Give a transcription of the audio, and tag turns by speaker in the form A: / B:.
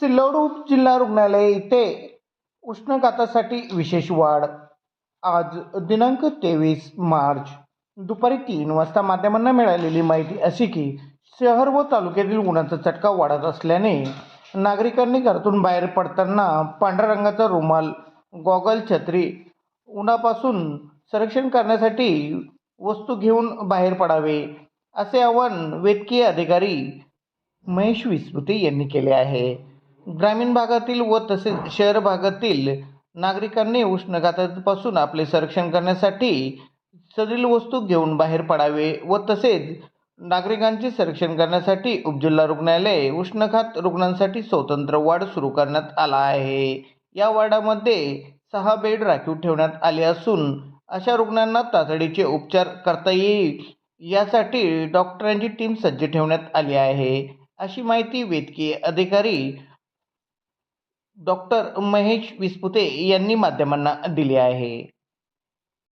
A: सिल्लोड जिल्हा रुग्णालय येथे उष्णघातासाठी विशेष वाढ. आज दिनांक 23 मार्च दुपारी 3 वाजता माध्यमांना मिळालेली माहिती अशी की शहर व तालुक्यातील उन्हाचा चटका वाढत असल्याने नागरिकांनी घरातून बाहेर पडताना पांढऱ्या रंगाचा रुमाल, गॉगल, छत्री, उन्हापासून संरक्षण करण्यासाठी वस्तू घेऊन बाहेर पडावे, असे आवाहन वैद्यकीय अधिकारी महेश विस्पुते यांनी केले आहे. ग्रामीण भागातील व तसेच शहर भागातील नागरिकांनी उष्णघातापासून आपले संरक्षण करण्यासाठी सदरील वस्तू घेऊन बाहेर पडावे व तसेच नागरिकांचे संरक्षण करण्यासाठी उपजिल्हा रुग्णालय उष्णघात रुग्णांसाठी स्वतंत्र वार्ड सुरू करण्यात आला आहे. या वॉर्डामध्ये 6 बेड राखीव ठेवण्यात आले असून अशा रुग्णांना तातडीचे उपचार करता येईल यासाठी डॉक्टरांची टीम सज्ज ठेवण्यात आली आहे, अशी माहिती वैद्यकीय अधिकारी डॉक्टर महेश विस्पुते यांनी माध्यमांना दिली आहे.